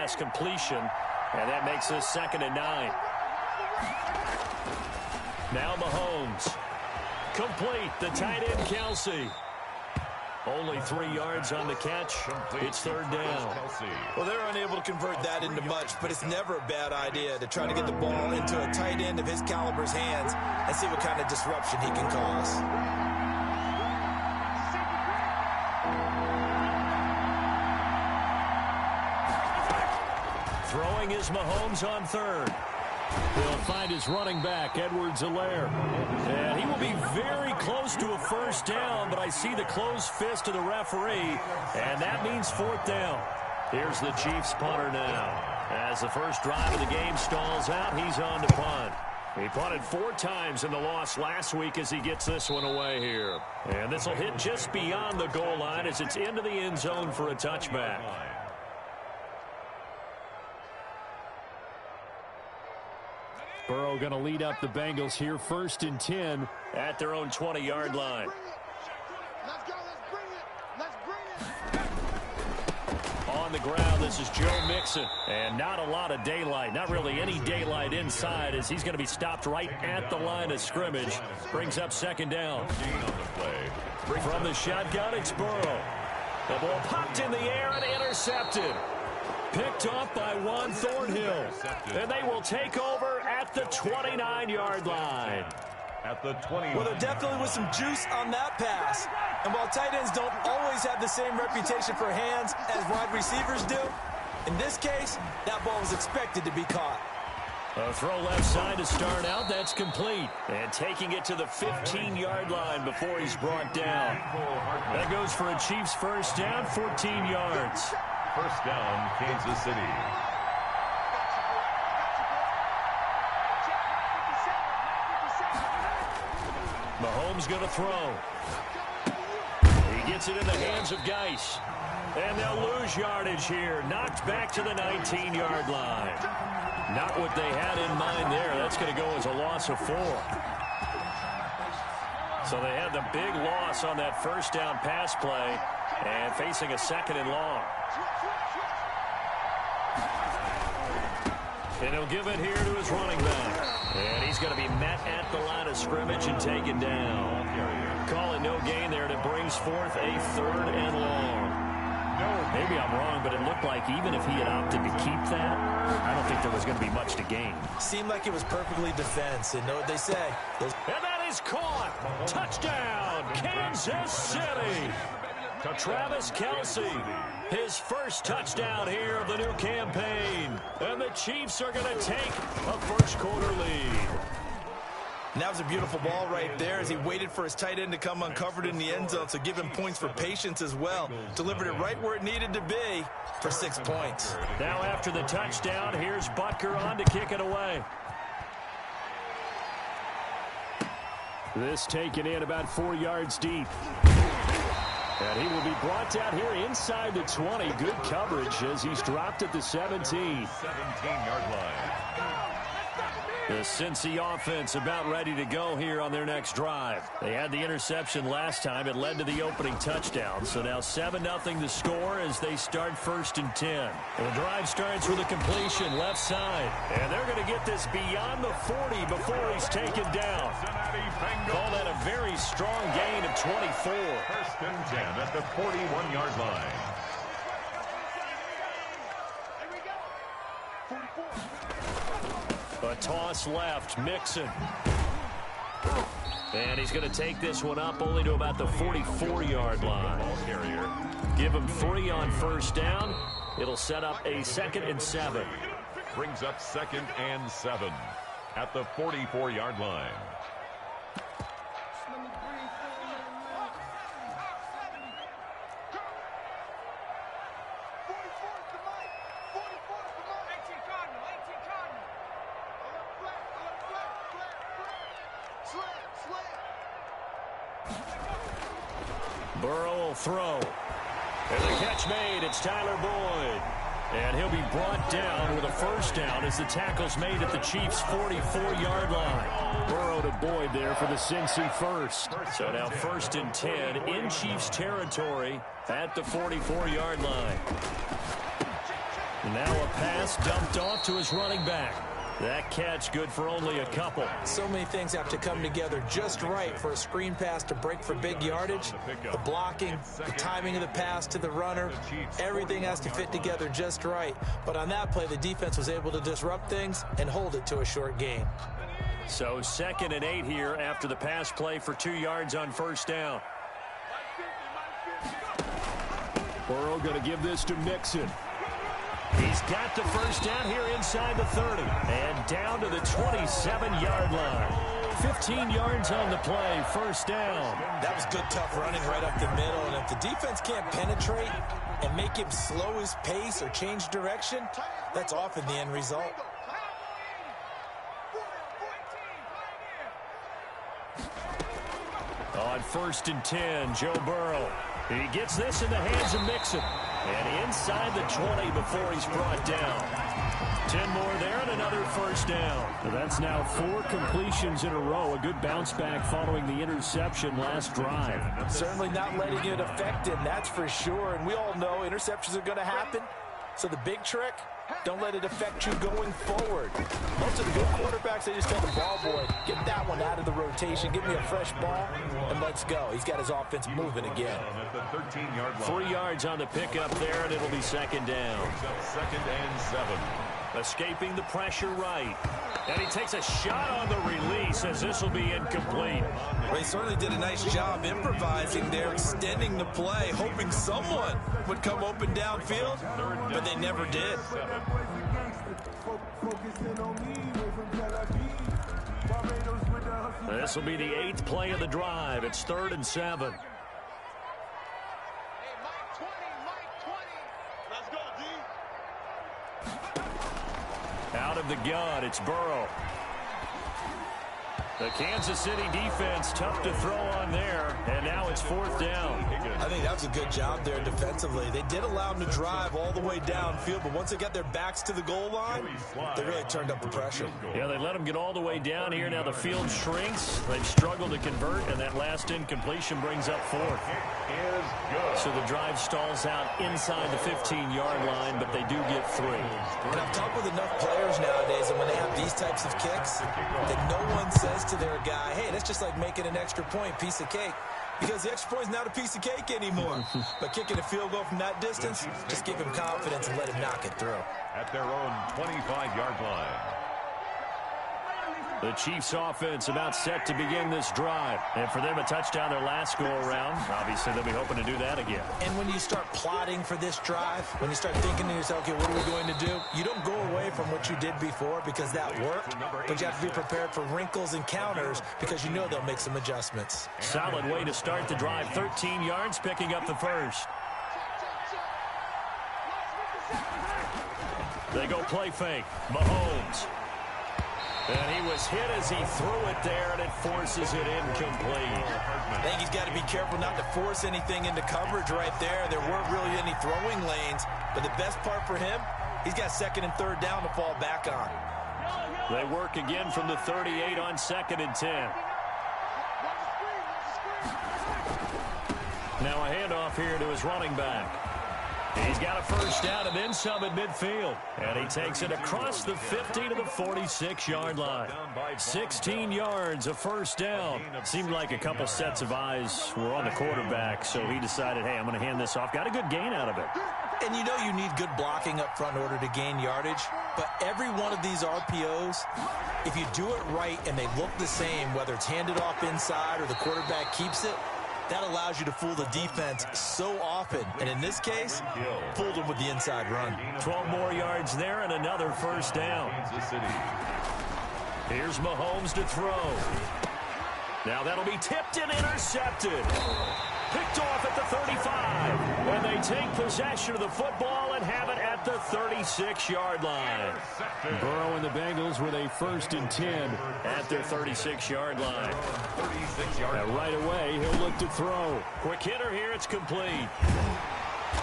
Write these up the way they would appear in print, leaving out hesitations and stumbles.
pass completion, and that makes this 2nd and 9. Now Mahomes. Complete. The tight end, Kelsey. Only 3 yards on the catch. It's 3rd down. Well, they're unable to convert that into much, but it's never a bad idea to try to get the ball into a tight end of his caliber's hands and see what kind of disruption he can cause. Throwing is Mahomes on 3rd. He'll find his running back, Edwards-Helaire. And he will be very close to a 1st down, but I see the closed fist of the referee, and that means 4th down. Here's the Chiefs punter now. As the first drive of the game stalls out, he's on to punt. He punted 4 times in the loss last week as he gets this one away here. And this will hit just beyond the goal line as it's into the end zone for a touchback. Burrow going to lead up the Bengals here, 1st and 10 at their own 20-yard line. On the ground, this is Joe Mixon. And not a lot of daylight, not really any daylight inside, as he's going to be stopped right at the line of scrimmage. Brings up 2nd down. From the shotgun, it's Burrow. The ball popped in the air and intercepted. Picked off by Juan Thornhill. And they will take over at the 29-yard line. At the 20. Well, there definitely was some juice on that pass. And while tight ends don't always have the same reputation for hands as wide receivers do, in this case, that ball was expected to be caught. A throw left side to start out. That's complete. And taking it to the 15-yard line before he's brought down. That goes for a Chiefs 1st down, 14 yards. 1st down, Kansas City. Mahomes going to throw. He gets it in the hands of Geis. And they'll lose yardage here. Knocked back to the 19-yard line. Not what they had in mind there. That's going to go as a loss of 4. So they had the big loss on that 1st down pass play and facing a 2nd and long. And he'll give it here to his running back. And he's going to be met at the line of scrimmage and taken down. Call it no gain there, and it brings forth a 3rd and long. Maybe I'm wrong, but it looked like even if he had opted to keep that, I don't think there was going to be much to gain. Seemed like it was perfectly defense, and know what they say. And that is caught. Touchdown, Kansas City. Travis Kelce, his 1st touchdown here of the new campaign. And the Chiefs are going to take a 1st quarter lead. And that was a beautiful ball right there as he waited for his tight end to come uncovered in the end zone, so give him points for patience as well. Delivered it right where it needed to be for 6 points. Now after the touchdown, here's Butker on to kick it away. This taken in about 4 yards deep. And he will be brought down here inside the 20. Good coverage as he's dropped at the 17. 17-yard line. The Cincy offense about ready to go here on their next drive. They had the interception last time. It led to the opening touchdown. So now 7-0 the score as they start 1st and 10. The drive starts with a completion left side. And they're going to get this beyond the 40 before he's taken down. Call that a very strong gain of 24. 1st and 10 at the 41-yard line. A toss left, Mixon. And he's going to take this one up only to about the 44-yard line. Give him 3 on 1st down. It'll set up a 2nd and 7. Brings up 2nd and 7 at the 44-yard line. Burrow will throw. And the catch made. It's Tyler Boyd. And he'll be brought down with a 1st down as the tackle's made at the Chiefs' 44-yard line. Burrow to Boyd there for the Cincy 1st. So now 1st and 10 in Chiefs territory at the 44-yard line. Now a pass dumped off to his running back. That catch good for only a couple. So many things have to come together just right for a screen pass to break for big yardage. The blocking, the timing of the pass to the runner, everything has to fit together just right. But on that play, the defense was able to disrupt things and hold it to a short gain. So 2nd and 8 here after the pass play for 2 yards on first down. Burrow going to give this to Mixon. He's got the first down here inside the 30 and down to the 27-yard line. 15 yards on the play, first down. That was good, tough running right up the middle. And if the defense can't penetrate and make him slow his pace or change direction, that's often the end result. On 1st and 10, Joe Burrow. He gets this in the hands of Mixon. And inside the 20 before he's brought down. 10 more there and another first down. So that's now 4 completions in a row. A good bounce back following the interception last drive. Certainly not letting it affect him, that's for sure. And we all know interceptions are going to happen. So the big trick, don't let it affect you going forward. Most of the good quarterbacks, they just tell the ball boy, get that one out of the rotation, give me a fresh ball, and let's go. He's got his offense moving again. 3 yards on the pickup there, and it'll be 2nd down. 2nd and 7. Escaping the pressure right. And he takes a shot on the release as this will be incomplete. Well, he certainly did a nice job improvising there, extending the play, hoping someone would come open downfield, but they never did. This will be the 8th play of the drive. It's 3rd and 7. Out of the gun, it's Burrow. The Kansas City defense, tough to throw on there, and now it's 4th down. I think that was a good job there defensively. They did allow them to drive all the way downfield, but once they got their backs to the goal line, they really turned up the pressure. Yeah, they let them get all the way down here. Now the field shrinks. They've struggled to convert, and that last incompletion brings up 4th. So the drive stalls out inside the 15-yard line, but they do get 3. And I've talked with enough players nowadays, and when they have these types of kicks, that no one says to their guy, hey, that's just like making an extra point, piece of cake. Because the extra point is not a piece of cake anymore. But kicking a field goal from that distance, just give him confidence and let him knock it through. At their own 25-yard line. The Chiefs offense about set to begin this drive. And for them, a touchdown their last go-around. Obviously, they'll be hoping to do that again. And when you start plotting for this drive, when you start thinking to yourself, okay, what are we going to do? You don't go away from what you did before because that worked. But you have to be prepared for wrinkles and counters because you know they'll make some adjustments. Solid way to start the drive. 13 yards, picking up the first. They go play fake. Mahomes. And he was hit as he threw it there, and it forces it incomplete. I think he's got to be careful not to force anything into coverage right there. There weren't really any throwing lanes. But the best part for him, he's got 2nd and 3rd down to fall back on. They work again from the 38 on 2nd and 10. Now a handoff here to his running back. He's got a first down and then some at midfield. And he takes it across the 50 to the 46-yard line. 16 yards, a first down. Seemed like a couple sets of eyes were on the quarterback, so he decided, hey, I'm going to hand this off. Got a good gain out of it. And you know you need good blocking up front in order to gain yardage. But every one of these RPOs, if you do it right and they look the same, whether it's handed off inside or the quarterback keeps it, that allows you to fool the defense so often. And in this case, fooled them with the inside run. 12 more yards there and another first down. Here's Mahomes to throw. Now that'll be tipped and intercepted. Picked off at the 35. And they take possession of the football and have it at the 36-yard line. Burrow and the Bengals with a 1st and 10 at their 36-yard line. Now right away, he'll look to throw. Quick hitter here, it's complete.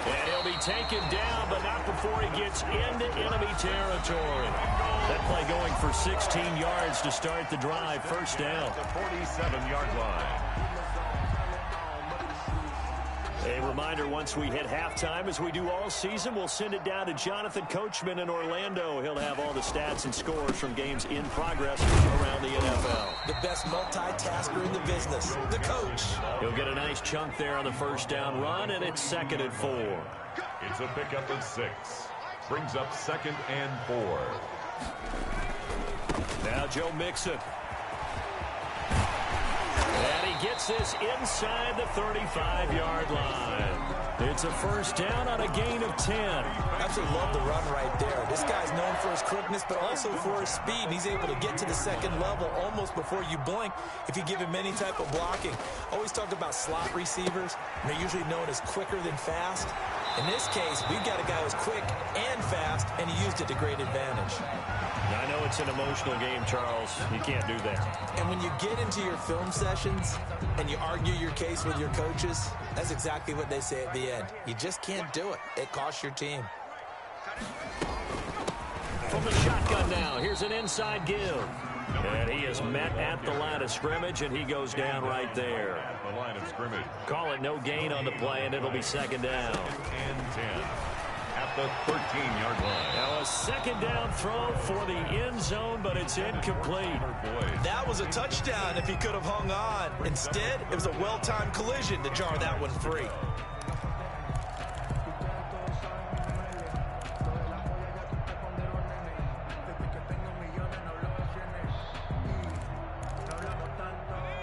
And he'll be taken down, but not before he gets into enemy territory. That play going for 16 yards to start the drive. First down. The 47-yard line. A reminder, once we hit halftime, as we do all season, we'll send it down to Jonathan Coachman in Orlando. He'll have all the stats and scores from games in progress around the NFL. The best multitasker in the business, the coach. He'll get a nice chunk there on the first down run, and it's 2nd and 4. It's a pickup of 6. Brings up 2nd and 4. Now Joe Mixon. And he gets this inside the 35-yard line. It's a first down on a gain of 10. Absolutely love the run right there. This guy's known for his quickness, but also for his speed. He's able to get to the second level almost before you blink if you give him any type of blocking. Always talk about slot receivers. They're usually known as quicker than fast. In this case, we've got a guy who's quick and fast, and he used it to great advantage. I know it's an emotional game, Charles. You can't do that. And when you get into your film sessions and you argue your case with your coaches, that's exactly what they say at the end. You just can't do it. It costs your team. From the shotgun now, here's an inside give. And he is met at the line of scrimmage, and he goes down right there. At the line of scrimmage. Call it no gain on the play, and it'll be 2nd down. 2nd and 10. At the 13-yard line. Now a 2nd down throw for the end zone, but it's incomplete. That was a touchdown if he could have hung on. Instead, it was a well-timed collision to jar that one free.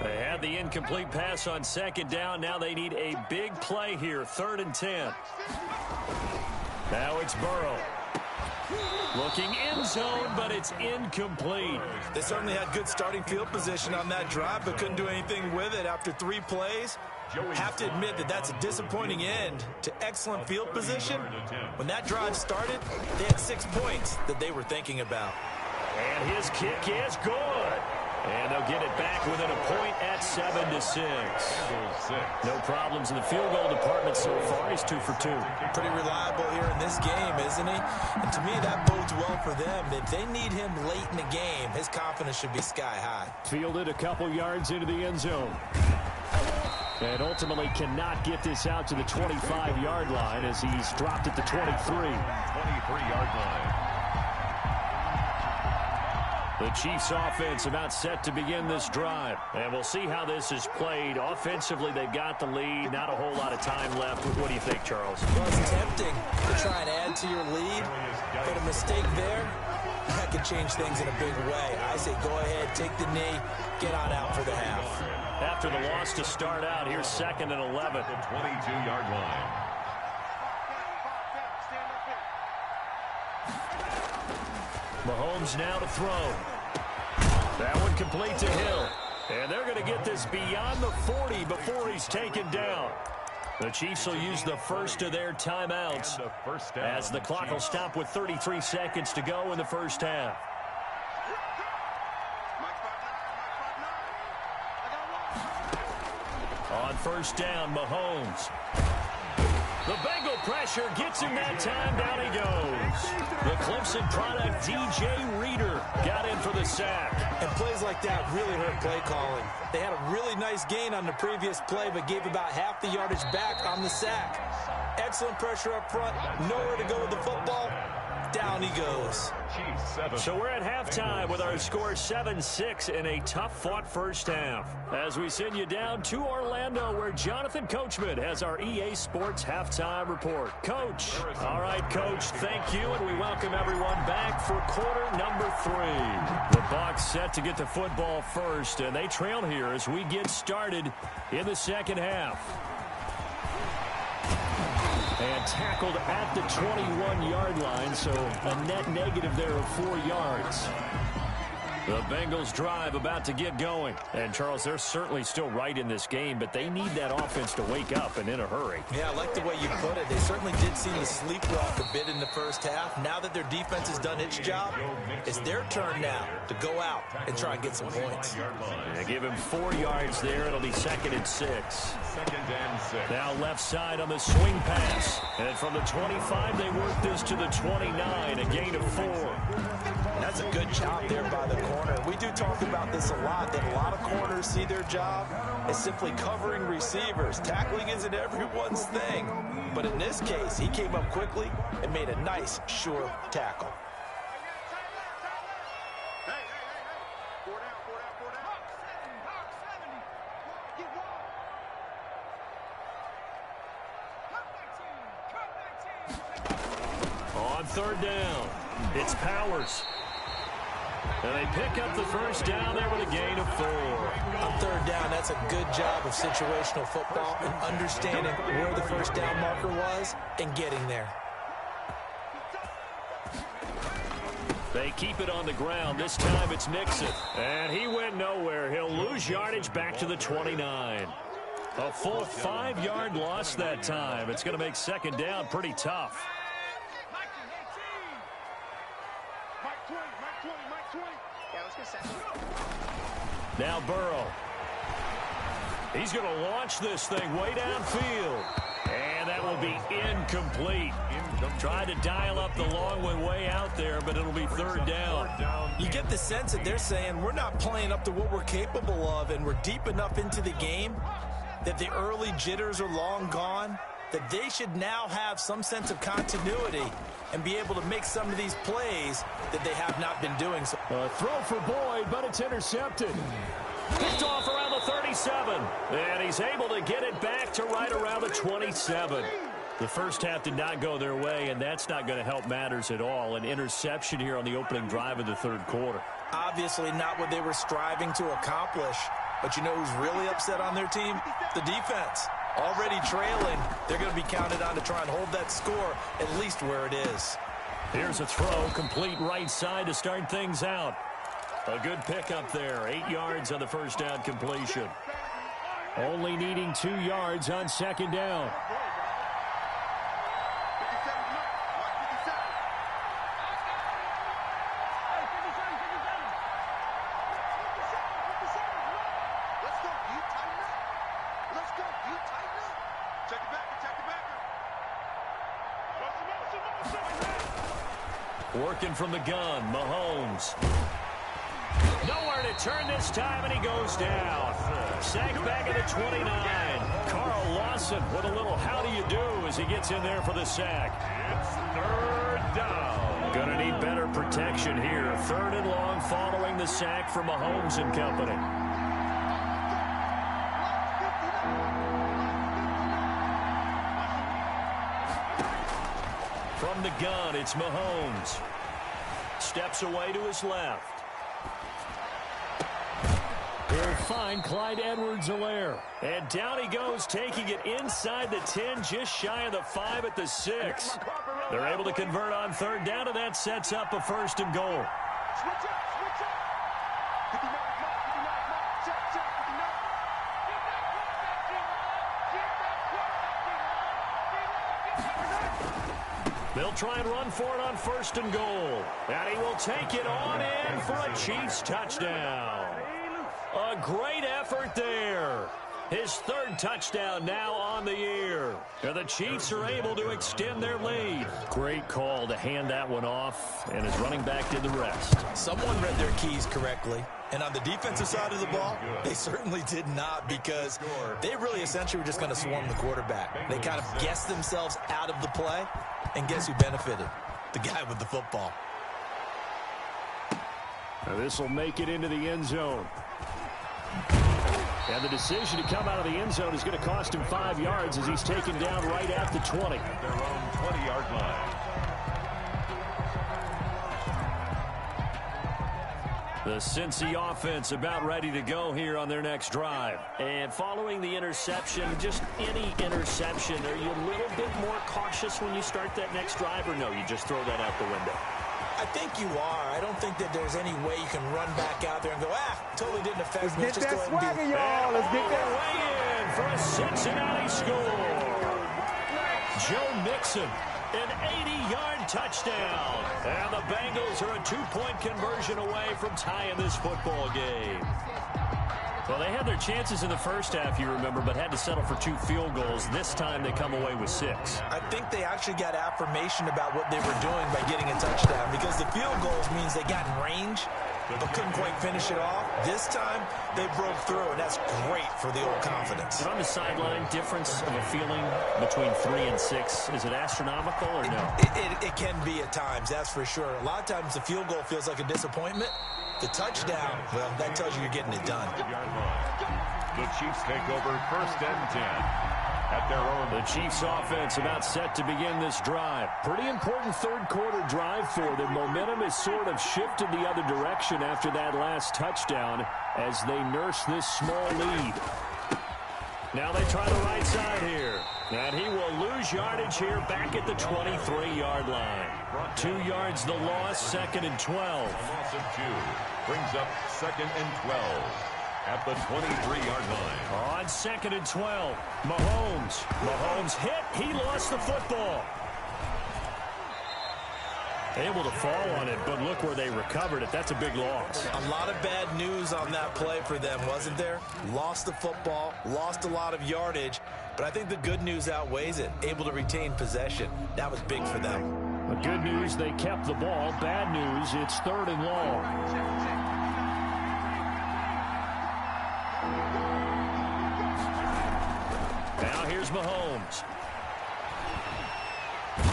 They had the incomplete pass on 2nd down. Now they need a big play here, 3rd and 10. Now it's Burrow. Looking end zone, but it's incomplete. They certainly had good starting field position on that drive, but couldn't do anything with it after 3 plays. Have to admit that that's a disappointing end to excellent field position. When that drive started, they had 6 points that they were thinking about. And his kick is good. And they'll get it back within a point at 7-6. No problems in the field goal department so far. He's 2 for 2. Pretty reliable here in this game, isn't he? And to me, that bodes well for them. If they need him late in the game, his confidence should be sky high. Fielded a couple yards into the end zone. And ultimately cannot get this out to the 25-yard line as he's dropped at the 23. 23-yard line. The Chiefs offense about set to begin this drive. And we'll see how this is played. Offensively, they've got the lead. Not a whole lot of time left. What do you think, Charles? Well, it's tempting to try and add to your lead, but a mistake there, that could change things in a big way. I say go ahead, take the knee, get on out for the half. After the loss to start out, here's 2nd and 11. The 22-yard line. Mahomes now to throw. That one complete to Hill. And they're going to get this beyond the 40 before he's taken down. The Chiefs will use the first of their timeouts as the clock will stop with 33 seconds to go in the first half. On first down, Mahomes. The Bengal pressure gets him that time. Down he goes. The Clemson product, DJ Reader, got in for the sack. And plays like that really hurt play calling. They had a really nice gain on the previous play, but gave about half the yardage back on the sack. Excellent pressure up front. Nowhere to go with the football. Down he goes. So we're at halftime with our score 7-6 in a tough-fought first half. As we send you down to Orlando, where Jonathan Coachman has our EA Sports halftime report. Coach. All right, Coach, thank you, and we welcome everyone back for quarter number 3. The Bucs set to get the football first, and they trail here as we get started in the second half. And tackled at the 21-yard line, so a net negative there of 4 yards. The Bengals drive about to get going. And, Charles, they're certainly still right in this game, but they need that offense to wake up and in a hurry. Yeah, I like the way you put it. They certainly did seem to sleepwalk a bit in the first half. Now that their defense has done its job, it's their turn now to go out and try and get some points. They give him 4 yards there. It'll be 2nd and 6. 2nd and 6. Now left side on the swing pass. And from the 25, they work this to the 29, a gain of 4. That's a good job there by the corner. We do talk about this a lot, that a lot of corners see their job as simply covering receivers. Tackling isn't everyone's thing. But in this case, he came up quickly and made a nice, sure tackle. On third down, it's Powers. And they pick up the first down there with a gain of 4. On third down, that's a good job of situational football and understanding where the first down marker was and getting there. They keep it on the ground. This time it's Nixon. And he went nowhere. He'll lose yardage back to the 29. A full 5-yard loss that time. It's going to make second down pretty tough. Now Burrow. He's going to launch this thing way downfield. And that will be incomplete. Tried to dial up the long one way out there, but it'll be third down. You get the sense that they're saying we're not playing up to what we're capable of, and we're deep enough into the game that the early jitters are long gone, that they should now have some sense of continuity and be able to make some of these plays that they have not been doing. So a throw for Boyd, but it's intercepted. Picked off around the 37. And he's able to get it back to right around the 27. The first half did not go their way, and that's not going to help matters at all. An interception here on the opening drive of the third quarter. Obviously not what they were striving to accomplish. But you know who's really upset on their team? The defense. Already trailing, they're going to be counted on to try and hold that score at least where it is. Here's a throw, complete right side to start things out. A good pickup there, 8 yards on the first down completion. Only needing 2 yards on second down. Working from the gun, Mahomes. Nowhere to turn this time, and he goes down. Sacked back at the 29. Carl Lawson with a little how do you do as he gets in there for the sack. It's third down. Going to need better protection here. Third and long following the sack from Mahomes and company. From the gun, it's Mahomes. Steps away to his left. He'll find Clyde Edwards-Helaire. And down he goes, taking it inside the 10, just shy of the 5 at the 6. They're able to convert on third down, and that sets up a first and goal. They'll try and run for it on first and goal. And he will take it on in for a Chiefs touchdown. A great effort there. His third touchdown now on the year. And the Chiefs are able to extend their lead. Great call to hand that one off, and his running back did the rest. Someone read their keys correctly. And on the defensive side of the ball, they certainly did not, because they really essentially were just going to swarm the quarterback. They kind of guessed themselves out of the play, and guess who benefited? The guy with the football. Now this will make it into the end zone. And the decision to come out of the end zone is going to cost him 5 yards as he's taken down right at the 20. At their own 20-yard line. The Cincy offense about ready to go here on their next drive. And following the interception, just any interception, are you a little bit more cautious when you start that next drive, or no, you just throw that out the window? I think you are. I don't think that there's any way you can run back out there and go, totally didn't affect me. Let's get Just that go ahead swagger, and y'all. Let's get that. Way in for a Cincinnati score. Joe Mixon, an 80-yard touchdown. And the Bengals are a 2-point conversion away from tying this football game. Well, they had their chances in the first half, you remember, but had to settle for 2 field goals. This time they come away with 6. I think they actually got affirmation about what they were doing by getting a touchdown, because the field goals mean means they got in range, but couldn't quite finish it off. This time, they broke through, and that's great for the old confidence. And on the sideline, difference of a feeling between 3 and 6, is it astronomical or no? It can be at times, that's for sure. A lot of times the field goal feels like a disappointment. The touchdown, well, that tells you you're getting it done. The Chiefs take over 1st and 10 at their own. The Chiefs offense about set to begin this drive. Pretty important third quarter drive for them. Momentum has sort of shifted the other direction after that last touchdown as they nurse this small lead. Now they try the right side here. And he will lose yardage here back at the 23-yard line. 2 yards the loss, 2nd and 12. Loss of 2 brings up 2nd and 12 at the 23-yard line. On 2nd and 12, Mahomes hit. He lost the football. Able to fall on it, but look where they recovered it. That's a big loss. A lot of bad news on that play for them, wasn't there? Lost the football, lost a lot of yardage, but I think the good news outweighs it. Able to retain possession. That was big for them. The good news, they kept the ball. Bad news, it's 3rd and long. Now here's Mahomes.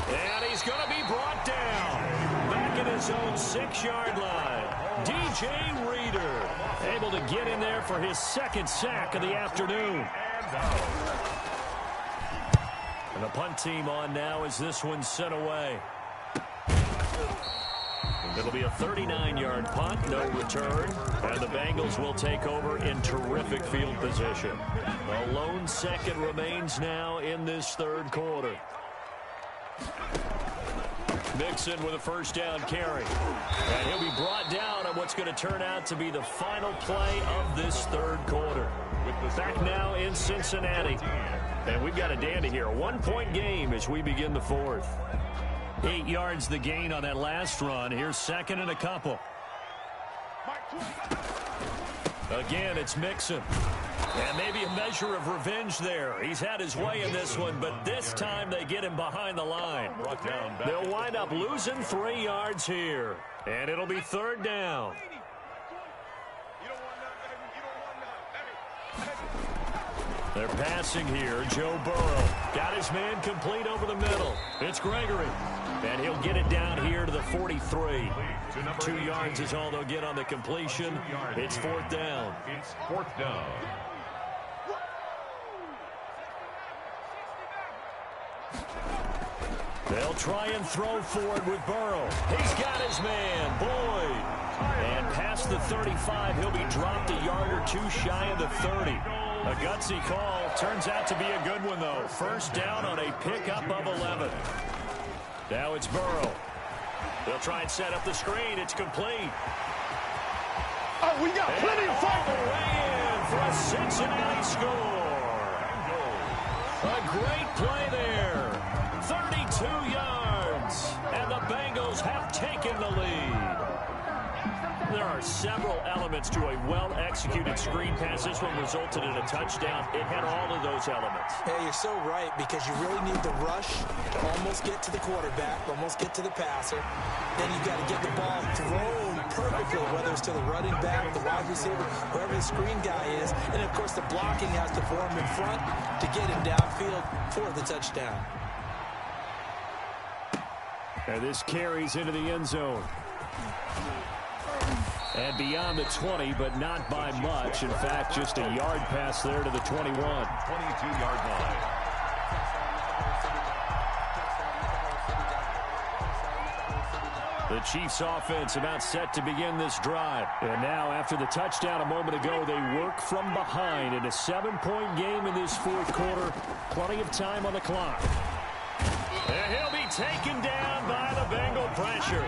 And he's going to be brought down. Back at his own 6-yard line. DJ Reader able to get in there for his 2nd sack of the afternoon. And the punt team on now as this one's sent away. It'll be a 39-yard punt, no return, and the Bengals will take over in terrific field position. A lone second remains now in this third quarter. Mixon with a 1st down carry. And he'll be brought down on what's going to turn out to be the final play of this third quarter. Back now in Cincinnati. And we've got a dandy here. A 1-point game as we begin the 4th. 8 yards the gain on that last run. Here's 2nd and a couple. Again, it's Mixon. And maybe a measure of revenge there. He's had his way in this one, but this time they get him behind the line. They'll wind up losing 3 yards here. And it'll be 3rd down. They're passing here. Joe Burrow got his man complete over the middle. It's Gregory. And he'll get it down here to the 43. 2 yards is all they'll get on the completion. It's 4th down. It's 4th down. They'll try and throw forward with Burrow. He's got his man, Boyd. And past the 35, he'll be dropped a yard or 2 shy of the 30. A gutsy call. Turns out to be a good one, though. 1st down on a pickup of 11. Now it's Burrow. They'll try and set up the screen. It's complete. Oh, we got plenty of fight. Way in for a Cincinnati score. A great play there. 32 yards. And the Bengals have taken the lead. There are several elements to a well-executed screen pass. This one resulted in a touchdown. It had all of those elements. Hey, you're so right, because you really need the rush to almost get to the quarterback, almost get to the passer. Then you've got to get the ball thrown perfectly, whether it's to the running back, the wide receiver, whoever the screen guy is. And, of course, the blocking has to form in front to get him downfield for the touchdown. And this carries into the end zone. And beyond the 20, but not by much. In fact, just a yard pass there to the 21. 22-yard line. The Chiefs offense about set to begin this drive. And now, after the touchdown a moment ago, they work from behind in a 7-point game in this 4th quarter. Plenty of time on the clock. And he'll be taken down by the Bengal pressure.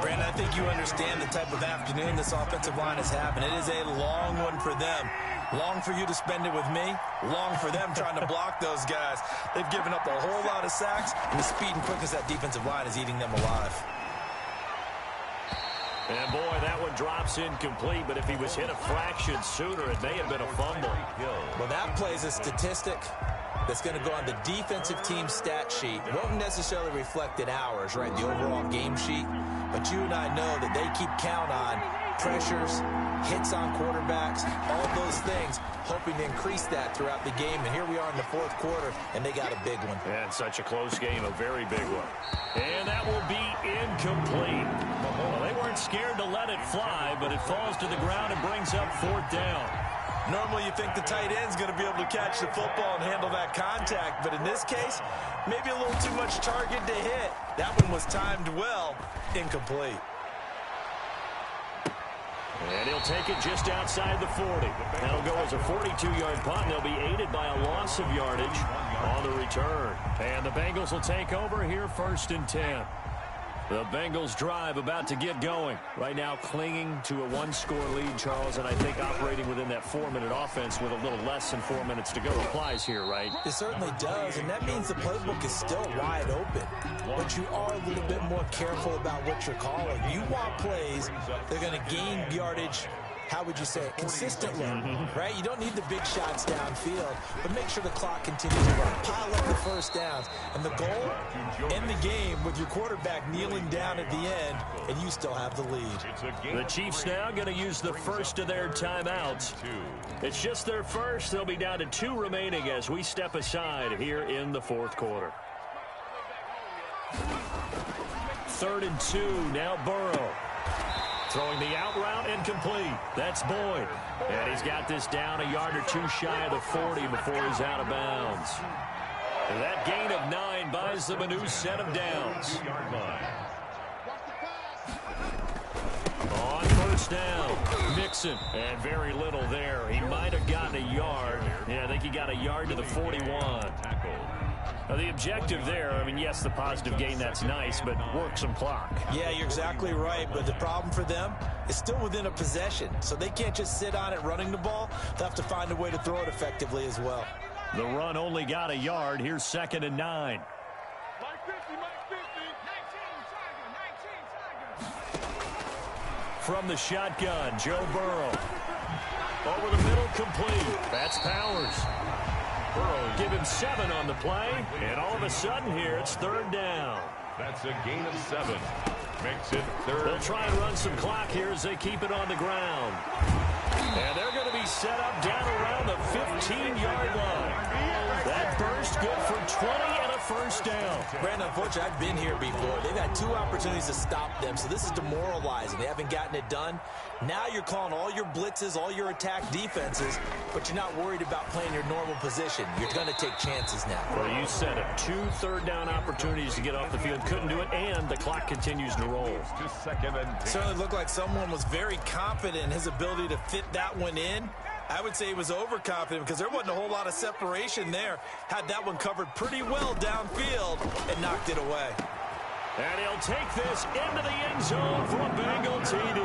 Brandon, I think you understand the type of afternoon this offensive line is having. It is a long one for them. Long for you to spend it with me. Long for them trying to block those guys. They've given up a whole lot of sacks, and the speed and quickness of that defensive line is eating them alive. And, boy, that one drops incomplete, but if he was hit a fraction sooner, it may have been a fumble. Well, that plays a statistic. that's going to go on the defensive team stat sheet. Won't necessarily reflect in ours, right, the overall game sheet. But you and I know that they keep count on pressures, hits on quarterbacks, all those things, hoping to increase that throughout the game. And here we are in the fourth quarter, and they got a big one. And such a close game, a very big one. And that will be incomplete. Well, they weren't scared to let it fly, but it falls to the ground and brings up fourth down. Normally you think the tight end's going to be able to catch the football and handle that contact, but in this case, maybe a little too much target to hit. That one was timed well, incomplete. And he'll take it just outside the 40. That'll go as a 42-yard punt. They'll be aided by a loss of yardage on the return. And the Bengals will take over here, 1st and 10. The Bengals drive about to get going. Right now clinging to a one-score lead, Charles, and I think operating within that 4-minute offense with a little less than 4 minutes to go applies here, right? It certainly does, and that means the playbook is still wide open. But you are a little bit more careful about what you're calling. You want plays that are going to gain yardage, how would you say it, consistently, right? You don't need the big shots downfield, but make sure the clock continues to run. Pile up the first downs. And the goal, end the game with your quarterback kneeling down at the end, and you still have the lead. The Chiefs now going to use the first of their timeouts. It's just their first. They'll be down to 2 remaining as we step aside here in the fourth quarter. 3rd and 2, now Burrow. Throwing the out route incomplete. That's Boyd. And he's got this down a yard or 2 shy of the 40 before he's out of bounds. And that gain of 9 buys them a new set of downs. On 1st down, Mixon. And very little there. He might have gotten a yard. Yeah, I think he got a yard to the 41. Now, the objective there, I mean, yes, the positive gain, that's nice, but work some clock. Yeah, you're exactly right, but the problem for them is still within a possession, so they can't just sit on it running the ball. They'll have to find a way to throw it effectively as well. The run only got a yard. Here's 2nd and 9. From the shotgun, Joe Burrow. Over the middle, complete. That's Powers. Burrow give him 7 on the play, and all of a sudden here it's 3rd down. That's a gain of 7. Makes it 3rd. They'll try and run some clock here as they keep it on the ground. And they're going to be set up down around the 15-yard line. That burst good for 20 and a 1st down. Brandon, unfortunately, I've been here before. They've had 2 opportunities to stop them, so this is demoralizing. They haven't gotten it done. Now you're calling all your blitzes, all your attack defenses, but you're not worried about playing your normal position. You're going to take chances now. Well, you said it. 2 third-down opportunities to get off the field. Couldn't do it, and the clock continues to roll. It certainly looked like someone was very confident in his ability to fit that one in. I would say he was overconfident because there wasn't a whole lot of separation there. Had that one covered pretty well downfield and knocked it away. And he'll take this into the end zone for a Bengal TD.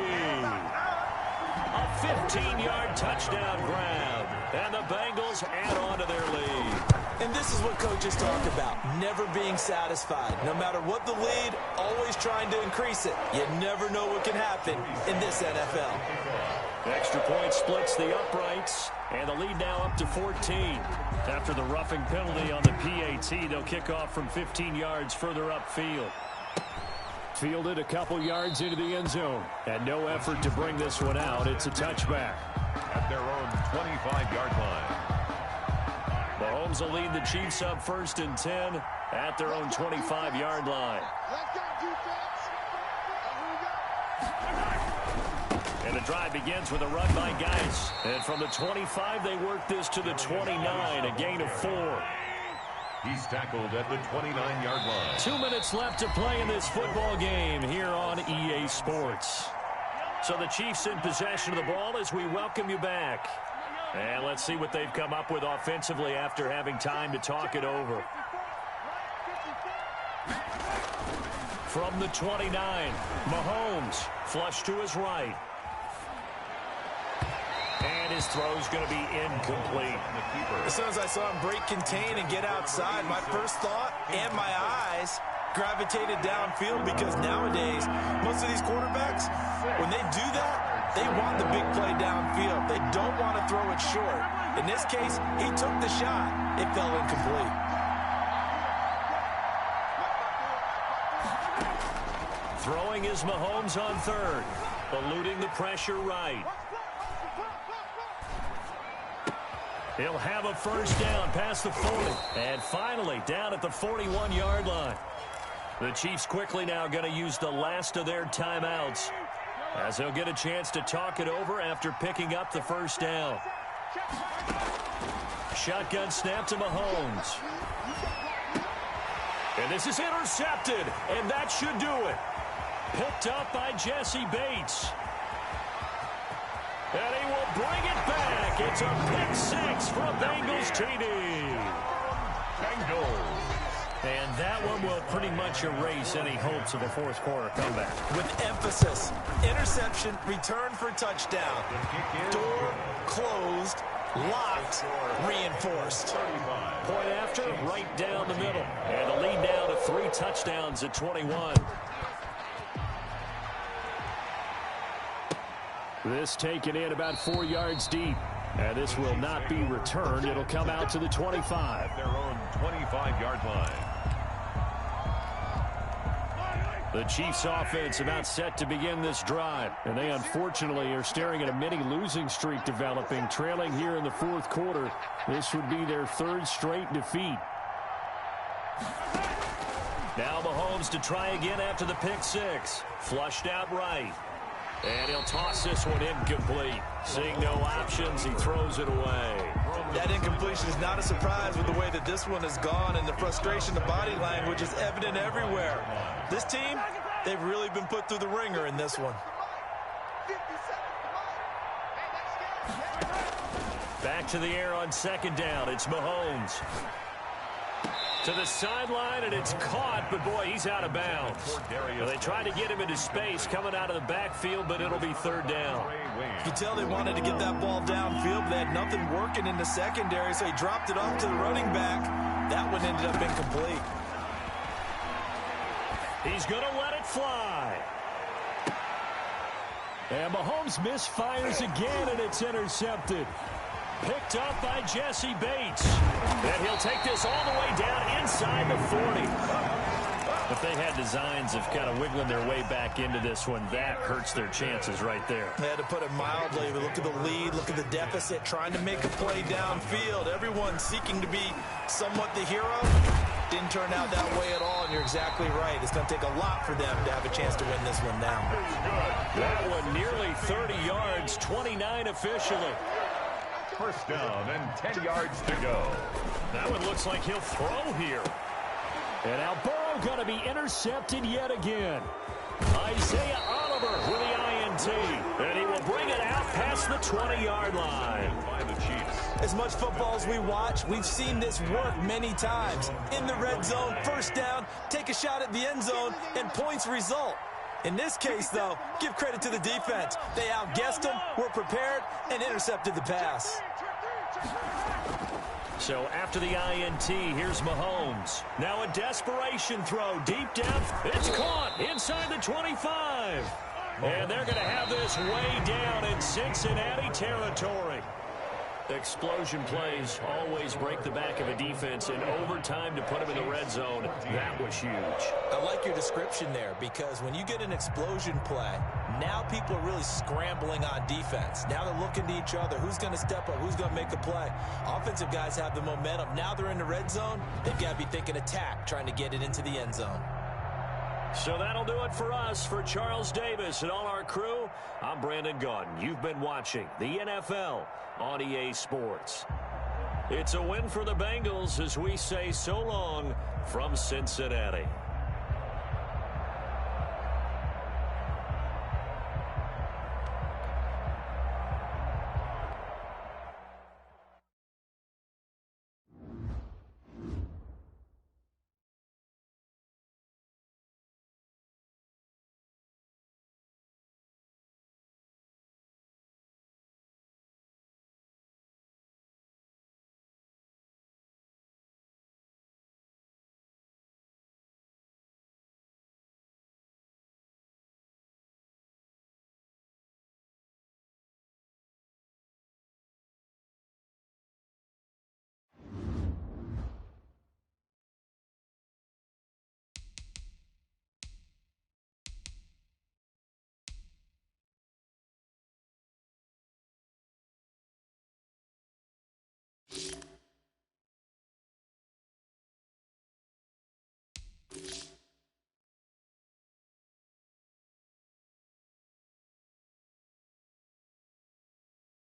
A 15-yard touchdown grab. And the Bengals add on to their lead. And this is what coaches talk about, never being satisfied. No matter what the lead, always trying to increase it. You never know what can happen in this NFL. Extra point splits the uprights, and the lead now up to 14. After the roughing penalty on the PAT, they'll kick off from 15 yards further upfield. Fielded a couple yards into the end zone, and no effort to bring this one out. It's a touchback. At their own 25-yard line. Mahomes will lead the Chiefs up 1st and 10 at their own 25-yard line. And the drive begins with a run by Geis. And from the 25, they work this to the 29, a gain of 4. He's tackled at the 29-yard line. 2 minutes left to play in this football game here on EA Sports. So the Chiefs in possession of the ball as we welcome you back. And let's see what they've come up with offensively after having time to talk it over. From the 29, Mahomes flush to his right. And his throw's going to be incomplete. As soon as I saw him break contain and get outside, my first thought and my eyes gravitated downfield because nowadays, most of these quarterbacks, when they do that, They want the big play downfield. They don't want to throw it short. In this case, he took the shot. It fell incomplete. Throwing is Mahomes on third. Eluding the pressure right. He'll have a first down past the 40. And finally down at the 41-yard line. The Chiefs quickly now going to use the last of their timeouts, as they'll get a chance to talk it over after picking up the first down. Shotgun snap to Mahomes. And this is intercepted, and that should do it. Picked up by Jesse Bates. And he will bring it back. It's a pick six for a Bengals TD. Bengals. And that one will pretty much erase any hopes of a fourth quarter comeback. With emphasis, interception, return for touchdown. Door closed, locked, reinforced. Point after, right down the middle. And the lead down to 3 touchdowns at 21. This taken in about 4 yards deep. And this will not be returned. It'll come out to the 25. Their own 25-yard line. The Chiefs offense about set to begin this drive. And they unfortunately are staring at a mini losing streak developing, trailing here in the fourth quarter. This would be their 3rd straight defeat. Now Mahomes to try again after the pick six. Flushed out right. And he'll toss this one incomplete. Seeing no options, he throws it away. That incompletion is not a surprise with the way that this one has gone, and the frustration, the body language is evident everywhere. This team, they've really been put through the ringer in this one. Back to the air on second down. It's Mahomes. To the sideline, and it's caught, but boy, he's out of bounds. Well, they tried to get him into space coming out of the backfield, but it'll be 3rd down. You can tell they wanted to get that ball downfield, but they had nothing working in the secondary, so he dropped it off to the running back. That one ended up incomplete. He's going to let it fly. And Mahomes misfires again, and it's intercepted. Picked up by Jesse Bates. And he'll take this all the way down inside the 40. If they had designs of kind of wiggling their way back into this one, that hurts their chances right there. They had to put it mildly. Look at the lead, look at the deficit, trying to make a play downfield. Everyone seeking to be somewhat the hero. Didn't turn out that way at all, and you're exactly right. It's going to take a lot for them to have a chance to win this one now. That one nearly 30 yards, 29 officially. First down and 10 yards to go. That one looks like he'll throw here. And now Burrow going to be intercepted yet again. Isaiah Oliver with the INT. And he will bring it out past the 20-yard line. By the Chiefs. As much football as we watch, we've seen this work many times. In the red zone, first down, take a shot at the end zone, and points result. In this case, though, give credit to the defense. They outguessed them, were prepared, and intercepted the pass. So after the INT, here's Mahomes. Now a desperation throw deep down. It's caught inside the 25. And they're going to have this way down in Cincinnati territory. Explosion plays always break the back of a defense, in overtime to put them in the red zone. That was huge. I like your description there, because when you get an explosion play, now people are really scrambling on defense. Now they're looking to each other. Who's going to step up? Who's going to make a play? Offensive guys have the momentum. Now they're in the red zone. They've got to be thinking attack, trying to get it into the end zone. So that'll do it for us. For Charles Davis and all our crew, I'm Brandon Gaudin. You've been watching the NFL on EA Sports. It's a win for the Bengals as we say so long from Cincinnati.